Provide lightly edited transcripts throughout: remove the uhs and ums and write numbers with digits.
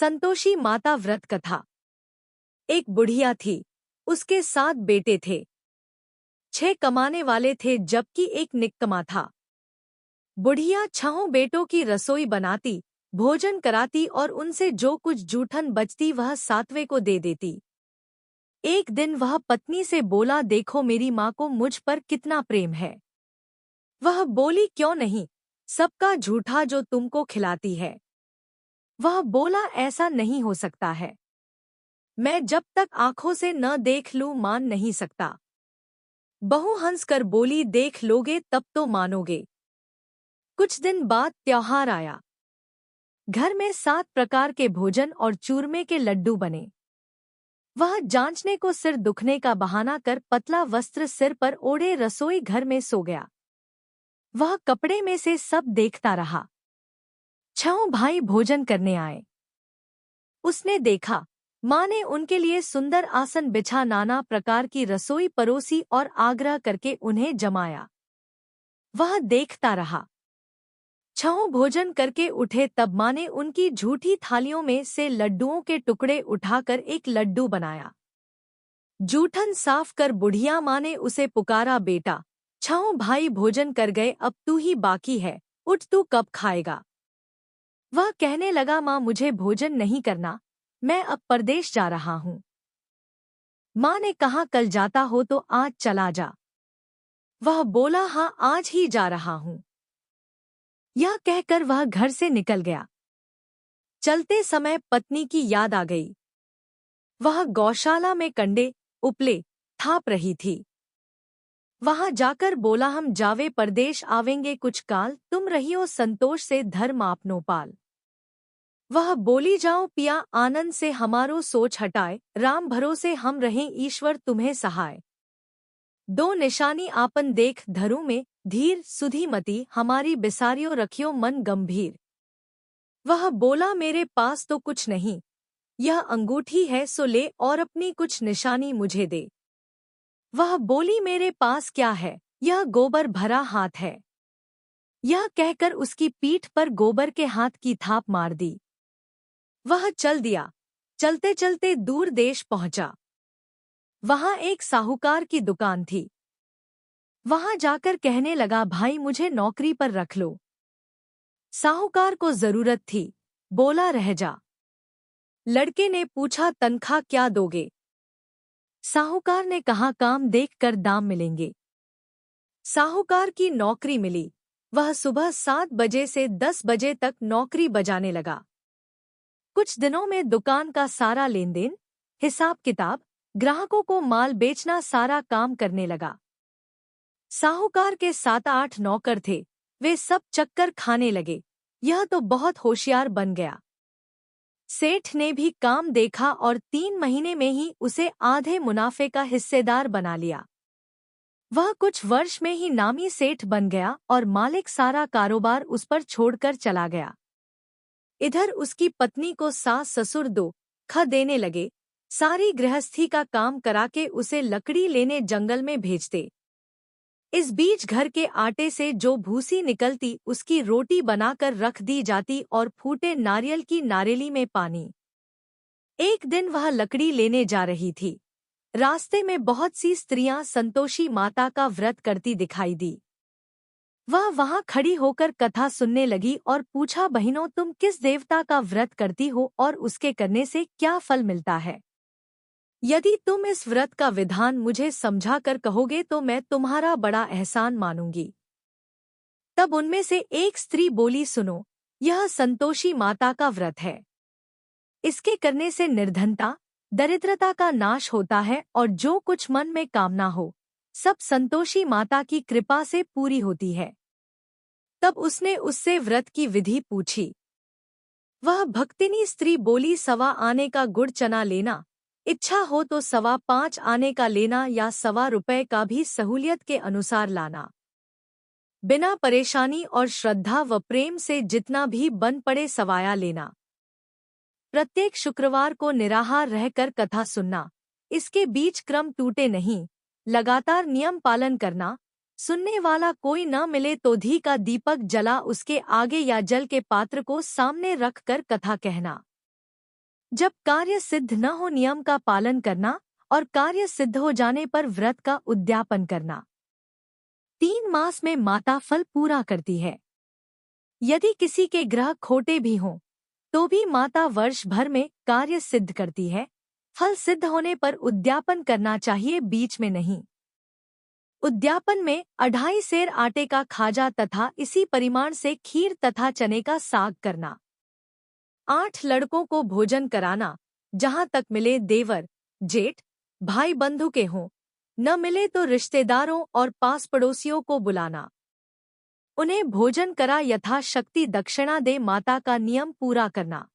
संतोषी माता व्रत कथा। एक बुढ़िया थी, उसके 7 बेटे थे। 6 कमाने वाले थे जबकि एक निकम्मा था। बुढ़िया 6 बेटों की रसोई बनाती, भोजन कराती और उनसे जो कुछ जूठन बचती वह 7वें को दे देती। एक दिन वह पत्नी से बोला, देखो मेरी माँ को मुझ पर कितना प्रेम है। वह बोली, क्यों नहीं, सबका झूठा जो तुमको खिलाती है। वह बोला, ऐसा नहीं हो सकता है, मैं जब तक आंखों से न देख लूं मान नहीं सकता। बहू हंसकर बोली, देख लोगे तब तो मानोगे। कुछ दिन बाद त्योहार आया। घर में 7 प्रकार के भोजन और चूरमे के लड्डू बने। वह जांचने को सिर दुखने का बहाना कर पतला वस्त्र सिर पर ओढ़े रसोई घर में सो गया। वह कपड़े में से सब देखता रहा। 6 भाई भोजन करने आए। उसने देखा, माँ ने उनके लिए सुंदर आसन बिछा नाना प्रकार की रसोई परोसी और आग्रह करके उन्हें जमाया। वह देखता रहा। 6 भोजन करके उठे तब माँ ने उनकी झूठी थालियों में से लड्डुओं के टुकड़े उठाकर एक लड्डू बनाया। जूठन साफ कर बुढ़िया माँ ने उसे पुकारा, बेटा 6 भाई भोजन कर गए, अब तू ही बाकी है, उठ, तू कब खाएगा। वह कहने लगा, माँ मुझे भोजन नहीं करना, मैं अब परदेश जा रहा हूँ। माँ ने कहा, कल जाता हो तो आज चला जा। वह बोला, हाँ आज ही जा रहा हूँ। यह कहकर वह घर से निकल गया। चलते समय पत्नी की याद आ गई। वह गौशाला में कंडे उपले थाप रही थी। वहां जाकर बोला, हम जावे परदेश आवेंगे कुछ काल, तुम रहियो संतोष से धर्म आपनो पाल। वह बोली, जाओ पिया आनंद से हमारो सोच हटाए, राम भरोसे हम रहें ईश्वर तुम्हें सहाय। 2 निशानी आपन देख धरू में, धीर सुधीमती हमारी बिसारियो रखियो मन गंभीर। वह बोला, मेरे पास तो कुछ नहीं, यह अंगूठी है सो ले और अपनी कुछ निशानी मुझे दे। वह बोली, मेरे पास क्या है, यह गोबर भरा हाथ है। यह कहकर उसकी पीठ पर गोबर के हाथ की थाप मार दी। वह चल दिया। चलते चलते दूर देश पहुंचा। वहां एक साहूकार की दुकान थी। वहां जाकर कहने लगा, भाई मुझे नौकरी पर रख लो। साहूकार को जरूरत थी, बोला, रह जा। लड़के ने पूछा, तनख्वाह क्या दोगे। साहूकार ने कहा, काम देखकर दाम मिलेंगे। साहूकार की नौकरी मिली। वह सुबह 7 बजे से 10 बजे तक नौकरी बजाने लगा। कुछ दिनों में दुकान का सारा लेनदेन, हिसाब किताब, ग्राहकों को माल बेचना सारा काम करने लगा। साहूकार के 7-8 नौकर थे, वे सब चक्कर खाने लगे। यह तो बहुत होशियार बन गया। सेठ ने भी काम देखा और 3 महीने में ही उसे आधे मुनाफे का हिस्सेदार बना लिया। वह कुछ वर्ष में ही नामी सेठ बन गया और मालिक सारा कारोबार उस पर छोड़कर चला गया। इधर उसकी पत्नी को सास ससुर दुख देने लगे, सारी गृहस्थी का काम कराके उसे लकड़ी लेने जंगल में भेजते। इस बीच घर के आटे से जो भूसी निकलती उसकी रोटी बनाकर रख दी जाती और फूटे नारियल की नारेली में पानी। एक दिन वह लकड़ी लेने जा रही थी। रास्ते में बहुत सी स्त्रियां संतोषी माता का व्रत करती दिखाई दी। वह वहां खड़ी होकर कथा सुनने लगी और पूछा, बहनों तुम किस देवता का व्रत करती हो और उसके करने से क्या फल मिलता है। यदि तुम इस व्रत का विधान मुझे समझा कर कहोगे तो मैं तुम्हारा बड़ा एहसान मानूंगी। तब उनमें से एक स्त्री बोली, सुनो, यह संतोषी माता का व्रत है। इसके करने से निर्धनता दरिद्रता का नाश होता है और जो कुछ मन में कामना हो सब संतोषी माता की कृपा से पूरी होती है। तब उसने उससे व्रत की विधि पूछी। वह भक्तिनी स्त्री बोली, 1.25 आने का गुड़ चना लेना, इच्छा हो तो 5.25 आने का लेना या 1.25 रुपए का भी सहूलियत के अनुसार लाना। बिना परेशानी और श्रद्धा व प्रेम से जितना भी बन पड़े सवाया लेना। प्रत्येक शुक्रवार को निराहार रहकर कथा सुनना, इसके बीच क्रम टूटे नहीं, लगातार नियम पालन करना। सुनने वाला कोई न मिले तो घी का दीपक जला उसके आगे या जल के पात्र को सामने रख कर कथा कहना। जब कार्य सिद्ध न हो नियम का पालन करना और कार्य सिद्ध हो जाने पर व्रत का उद्यापन करना। 3 मास में माता फल पूरा करती है। यदि किसी के ग्रह खोटे भी हों तो भी माता वर्ष भर में कार्य सिद्ध करती है। फल सिद्ध होने पर उद्यापन करना चाहिए, बीच में नहीं। उद्यापन में 2.5 सेर आटे का खाजा तथा इसी परिमाण से खीर तथा चने का साग करना। 8 लड़कों को भोजन कराना, जहां तक मिले देवर, जेठ, भाई बंधु के हों, न मिले तो रिश्तेदारों और पास पड़ोसियों को बुलाना। उन्हें भोजन करा यथाशक्ति दक्षिणा दे माता का नियम पूरा करना।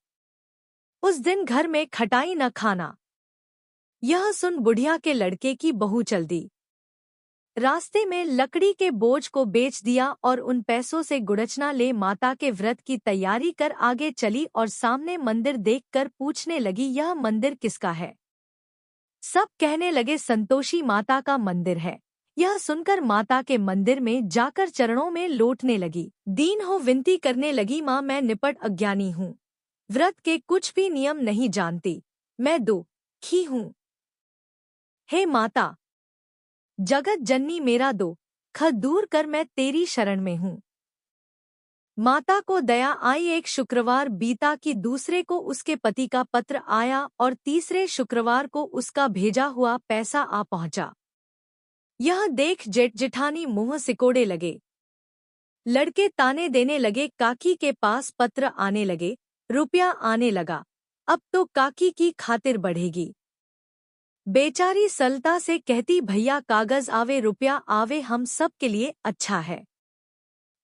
उस दिन घर में खटाई न खाना। यह सुन बुढ़िया के लड़के की बहू चल दी। रास्ते में लकड़ी के बोझ को बेच दिया और उन पैसों से गुड़चना ले माता के व्रत की तैयारी कर आगे चली और सामने मंदिर देखकर पूछने लगी, यह मंदिर किसका है? सब कहने लगे, संतोषी माता का मंदिर है। यह सुनकर माता के मंदिर में जाकर चरणों में लौटने लगी। दीन हो विनती करने लगी, माँ मैं निपट अज्ञानी हूँ, व्रत के कुछ भी नियम नहीं जानती, मैं दुखी हूँ। हे माता, जगत जननी मेरा दुख दूर कर, मैं तेरी शरण में हूँ। माता को दया आई। एक शुक्रवार बीता कि दूसरे को उसके पति का पत्र आया और तीसरे शुक्रवार को उसका भेजा हुआ पैसा आ पहुंचा। यह देख जेठ जेठानी मुंह सिकोड़े लगे। लड़के ताने देने लगे, काकी के पास पत्र आने लगे, रुपया आने लगा, अब तो काकी की खातिर बढ़ेगी। बेचारी सलता से कहती, भैया कागज आवे रुपया आवे, हम सब के लिए अच्छा है।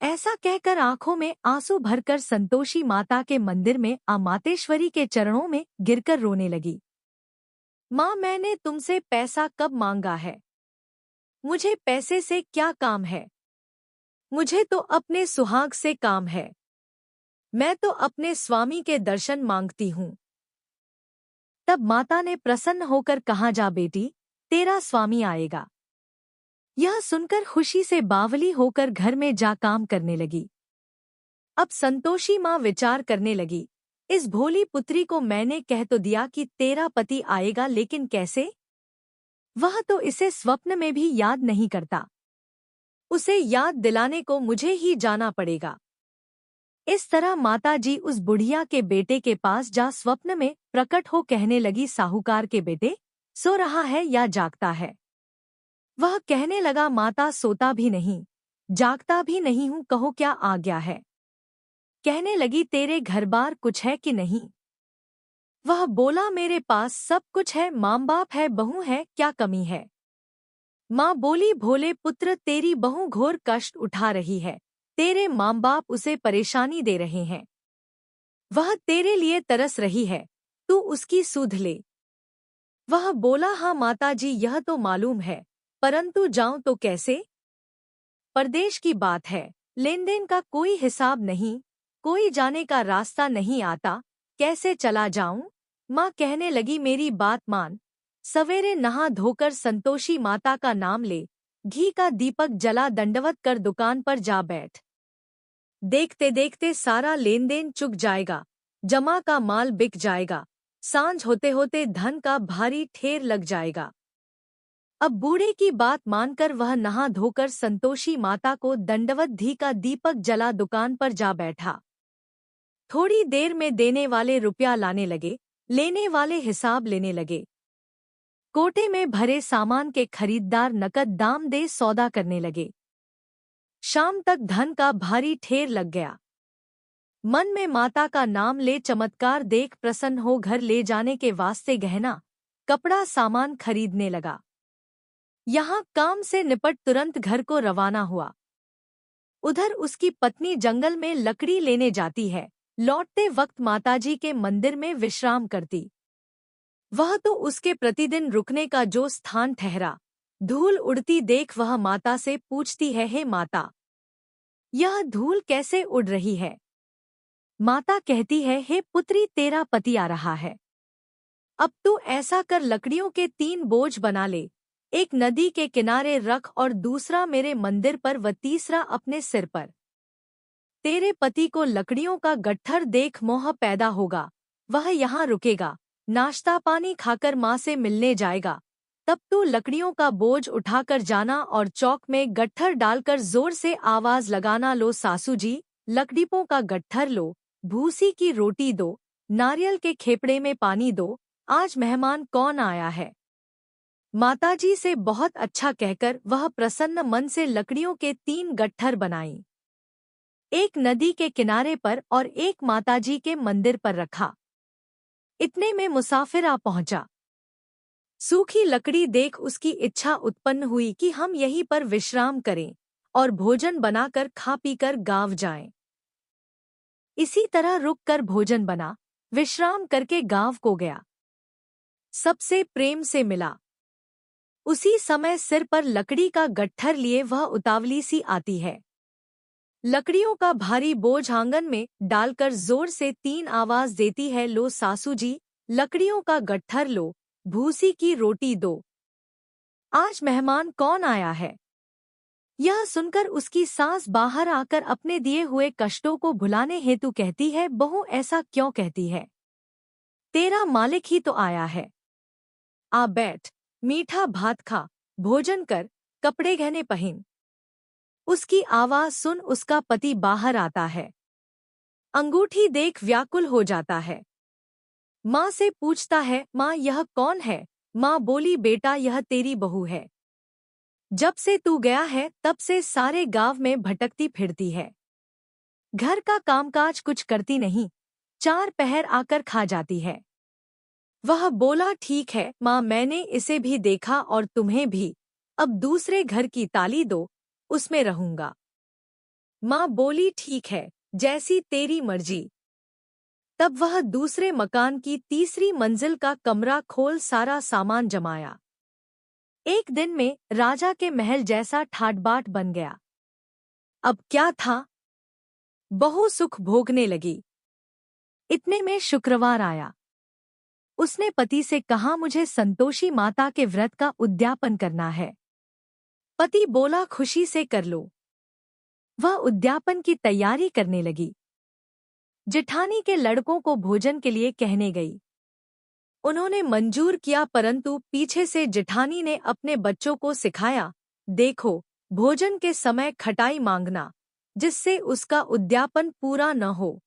ऐसा कहकर आंखों में आंसू भरकर संतोषी माता के मंदिर में मातेश्वरी के चरणों में गिरकर रोने लगी। माँ मैंने तुमसे पैसा कब मांगा है? मुझे पैसे से क्या काम है? मुझे तो अपने सुहाग से काम है। मैं तो अपने स्वामी के दर्शन मांगती हूँ। तब माता ने प्रसन्न होकर कहा, जा बेटी, तेरा स्वामी आएगा। यह सुनकर खुशी से बावली होकर घर में जा काम करने लगी। अब संतोषी माँ विचार करने लगी, इस भोली पुत्री को मैंने कह तो दिया कि तेरा पति आएगा, लेकिन कैसे? वह तो इसे स्वप्न में भी याद नहीं करता। उसे याद दिलाने को मुझे ही जाना पड़ेगा। इस तरह माताजी उस बुढ़िया के बेटे के पास जा स्वप्न में प्रकट हो कहने लगी, साहूकार के बेटे, सो रहा है या जागता है? वह कहने लगा, माता सोता भी नहीं, जागता भी नहीं हूँ, कहो क्या आ गया है? कहने लगी, तेरे घर बार कुछ है कि नहीं? वह बोला, मेरे पास सब कुछ है, माँ बाप है, बहू है, क्या कमी है? माँ बोली, भोले पुत्र, तेरी बहू घोर कष्ट उठा रही है, तेरे माँ बाप उसे परेशानी दे रहे हैं, वह तेरे लिए तरस रही है, तू उसकी सुध ले। वह बोला, हाँ माताजी, यह तो मालूम है, परंतु जाऊं तो कैसे? परदेश की बात है, लेन देन का कोई हिसाब नहीं, कोई जाने का रास्ता नहीं आता, कैसे चला जाऊं? माँ कहने लगी, मेरी बात मान, सवेरे नहा धोकर संतोषी माता का नाम ले, घी का दीपक जला दंडवत कर दुकान पर जा बैठ। देखते देखते सारा लेन देन चुक जाएगा, जमा का माल बिक जाएगा, सांझ होते होते धन का भारी ठेर लग जाएगा। अब बूढ़े की बात मानकर वह नहा धोकर संतोषी माता को दंडवत घी का दीपक जला दुकान पर जा बैठा। थोड़ी देर में देने वाले रुपया लाने लगे, लेने वाले हिसाब लेने लगे। कोटे में भरे सामान के खरीददार नकद दाम दे सौदा करने लगे। शाम तक धन का भारी ठेर लग गया। मन में माता का नाम ले चमत्कार देख प्रसन्न हो घर ले जाने के वास्ते गहना, कपड़ा सामान खरीदने लगा। यहाँ काम से निपट तुरंत घर को रवाना हुआ। उधर उसकी पत्नी जंगल में लकड़ी लेने जाती है, लौटते वक्त माताजी के मंदिर में विश्राम करती। वह तो उसके प्रतिदिन रुकने का जो स्थान ठहरा। धूल उड़ती देख वह माता से पूछती है, हे माता, यह धूल कैसे उड़ रही है? माता कहती है, हे पुत्री, तेरा पति आ रहा है। अब तू ऐसा कर, लकड़ियों के 3 बोझ बना ले, एक नदी के किनारे रख और दूसरा मेरे मंदिर पर व तीसरा अपने सिर पर। तेरे पति को लकड़ियों का गट्ठर देख मोह पैदा होगा, वह यहाँ रुकेगा, नाश्ता पानी खाकर माँ से मिलने जाएगा, तब तू लकड़ियों का बोझ उठाकर जाना और चौक में गट्ठर डालकर जोर से आवाज लगाना, लो सासू जी, लकड़ियों का गट्ठर लो, भूसी की रोटी दो, नारियल के खेपड़े में पानी दो, आज मेहमान कौन आया है। माताजी से बहुत अच्छा कहकर वह प्रसन्न मन से लकड़ियों के 3 गट्ठर बनाई। एक नदी के किनारे पर और एक माताजी के मंदिर पर रखा। इतने में मुसाफिर आ पहुंचा। सूखी लकड़ी देख उसकी इच्छा उत्पन्न हुई कि हम यहीं पर विश्राम करें और भोजन बनाकर खा पीकर गाँव जाएं। इसी तरह रुककर भोजन बना, विश्राम करके गाँव को गया। सबसे प्रेम से मिला। उसी समय सिर पर लकड़ी का गट्ठर लिए वह उतावली सी आती है। लकड़ियों का भारी बोझ आंगन में डालकर जोर से 3 आवाज देती है, लो सासू जी, लकड़ियों का गट्ठर लो, भूसी की रोटी दो, आज मेहमान कौन आया है। यह सुनकर उसकी सास बाहर आकर अपने दिए हुए कष्टों को भुलाने हेतु कहती है, बहू ऐसा क्यों कहती है, तेरा मालिक ही तो आया है। आ बैठ, मीठा भात खा, भोजन कर, कपड़े गहने पहन। उसकी आवाज सुन उसका पति बाहर आता है। अंगूठी देख व्याकुल हो जाता है। माँ से पूछता है, माँ यह कौन है। माँ बोली, बेटा यह तेरी बहू है। जब से तू गया है तब से सारे गांव में भटकती फिरती है। घर का कामकाज कुछ करती नहीं, 4 पहर आकर खा जाती है। वह बोला, ठीक है माँ, मैंने इसे भी देखा और तुम्हें भी। अब दूसरे घर की ताली दो, उसमें रहूंगा। माँ बोली, ठीक है, जैसी तेरी मर्जी। तब वह दूसरे मकान की तीसरी मंजिल का कमरा खोल सारा सामान जमाया। एक दिन में राजा के महल जैसा ठाट-बाट बन गया। अब क्या था, बहू सुख भोगने लगी। इतने में शुक्रवार आया। उसने पति से कहा, मुझे संतोषी माता के व्रत का उद्यापन करना है। पति बोला, खुशी से कर लो। वह उद्यापन की तैयारी करने लगी। जेठानी के लड़कों को भोजन के लिए कहने गई। उन्होंने मंजूर किया, परंतु पीछे से जेठानी ने अपने बच्चों को सिखाया, देखो भोजन के समय खटाई मांगना, जिससे उसका उद्यापन पूरा न हो।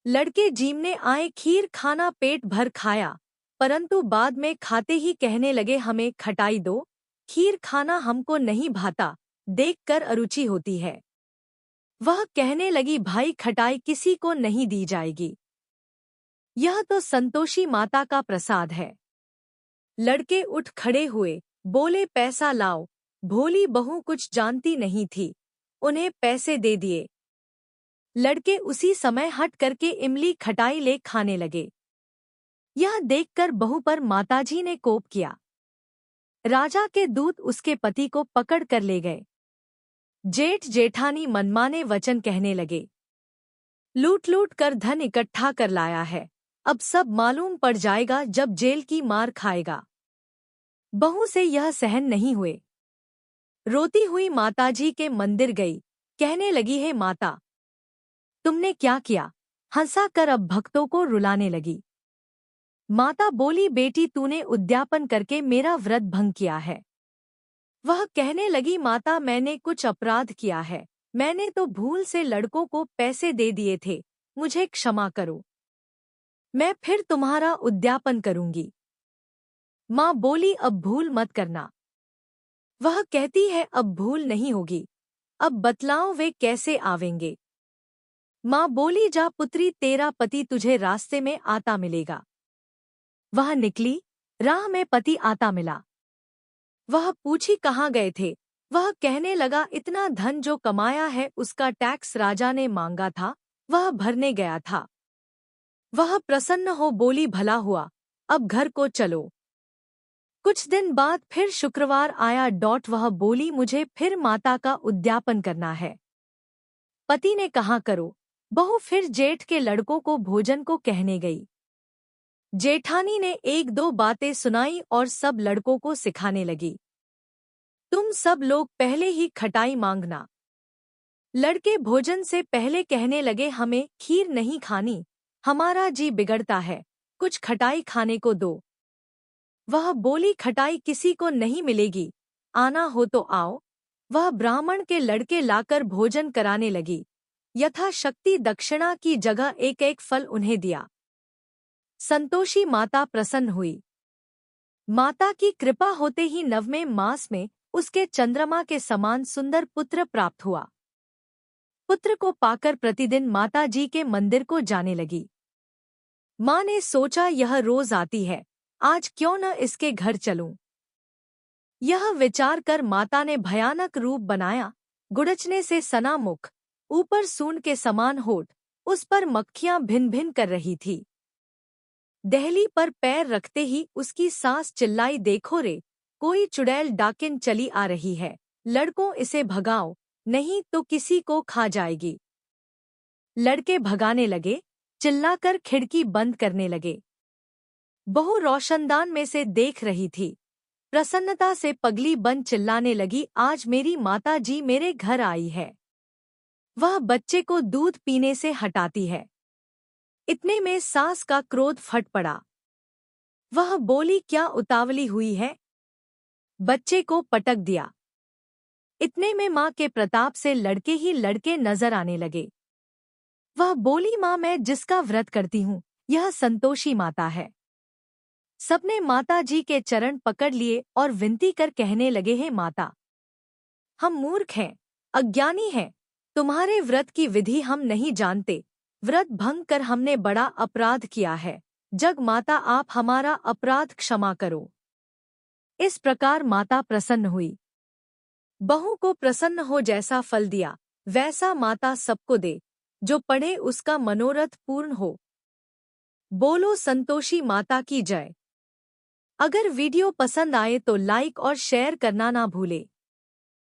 लड़के जीमने आए, खीर खाना पेट भर खाया, परंतु बाद में खाते ही कहने लगे, हमें खटाई दो, खीर खाना हमको नहीं भाता, देखकर अरुचि होती है। वह कहने लगी, भाई खटाई किसी को नहीं दी जाएगी, यह तो संतोषी माता का प्रसाद है। लड़के उठ खड़े हुए, बोले, पैसा लाओ। भोली बहू कुछ जानती नहीं थी, उन्हें पैसे दे दिए। लड़के उसी समय हट करके इमली खटाई ले खाने लगे। यह देखकर बहू पर माताजी ने कोप किया। राजा के दूत उसके पति को पकड़ कर ले गए। जेठ जेठानी मनमाने वचन कहने लगे, लूट लूट कर धन इकट्ठा कर लाया है, अब सब मालूम पड़ जाएगा जब जेल की मार खाएगा। बहू से यह सहन नहीं हुए। रोती हुई माताजी के मंदिर गई, कहने लगी, है माता, तुमने क्या किया। हंसा कर अब भक्तों को रुलाने लगी। माता बोली, बेटी तूने उद्यापन करके मेरा व्रत भंग किया है। वह कहने लगी, माता मैंने कुछ अपराध किया है, मैंने तो भूल से लड़कों को पैसे दे दिए थे, मुझे क्षमा करो, मैं फिर तुम्हारा उद्यापन करूंगी। माँ बोली, अब भूल मत करना। वह कहती है, अब भूल नहीं होगी, अब बतलाओ वे कैसे आवेंगे। माँ बोली, जा पुत्री, तेरा पति तुझे रास्ते में आता मिलेगा। वह निकली, राह में पति आता मिला। वह पूछी, कहाँ गए थे। वह कहने लगा, इतना धन जो कमाया है उसका टैक्स राजा ने मांगा था, वह भरने गया था। वह प्रसन्न हो बोली, भला हुआ, अब घर को चलो। कुछ दिन बाद फिर शुक्रवार आया। वह बोली, मुझे फिर माता का उद्यापन करना है। पति ने कहा, करो। बहू फिर जेठ के लड़कों को भोजन को कहने गई। जेठानी ने 1-2 बातें सुनाई और सब लड़कों को सिखाने लगी, तुम सब लोग पहले ही खटाई मांगना। लड़के भोजन से पहले कहने लगे, हमें खीर नहीं खानी, हमारा जी बिगड़ता है, कुछ खटाई खाने को दो। वह बोली, खटाई किसी को नहीं मिलेगी, आना हो तो आओ। वह ब्राह्मण के लड़के लाकर भोजन कराने लगी। यथाशक्ति दक्षिणा की जगह एक एक फल उन्हें दिया। संतोषी माता प्रसन्न हुई। माता की कृपा होते ही 9वें मास में उसके चंद्रमा के समान सुंदर पुत्र प्राप्त हुआ। पुत्र को पाकर प्रतिदिन माता जी के मंदिर को जाने लगी। माँ ने सोचा, यह रोज आती है, आज क्यों न इसके घर चलूं। यह विचार कर माता ने भयानक रूप बनाया। गुड़चने से सना मुख, ऊपर सूंड के समान होठ, उस पर मक्खियां भिन भिन कर रही थी। दहली पर पैर रखते ही उसकी सास चिल्लाई, देखो रे, कोई चुड़ैल डाकिन चली आ रही है, लड़कों इसे भगाओ, नहीं तो किसी को खा जाएगी। लड़के भगाने लगे, चिल्लाकर खिड़की बंद करने लगे। बहू रोशनदान में से देख रही थी। प्रसन्नता से पगली बन चिल्लाने लगी, आज मेरी माता जी मेरे घर आई है। वह बच्चे को दूध पीने से हटाती है। इतने में सास का क्रोध फट पड़ा। वह बोली, क्या उतावली हुई है? बच्चे को पटक दिया। इतने में माँ के प्रताप से लड़के ही लड़के नजर आने लगे। वह बोली, माँ, मैं जिसका व्रत करती हूँ, यह संतोषी माता है। सबने माता जी के चरण पकड़ लिए और विनती कर कहने लगे, हे माता, हम मूर्ख हैं, अज्ञानी हैं, तुम्हारे व्रत की विधि हम नहीं जानते। व्रत भंग कर हमने बड़ा अपराध किया है। जग माता, आप हमारा अपराध क्षमा करो। इस प्रकार माता प्रसन्न हुई। बहू को प्रसन्न हो जैसा फल दिया, वैसा माता सबको दे, जो पढ़े उसका मनोरथ पूर्ण हो। बोलो संतोषी माता की जय। अगर वीडियो पसंद आए तो लाइक और शेयर करना ना भूले।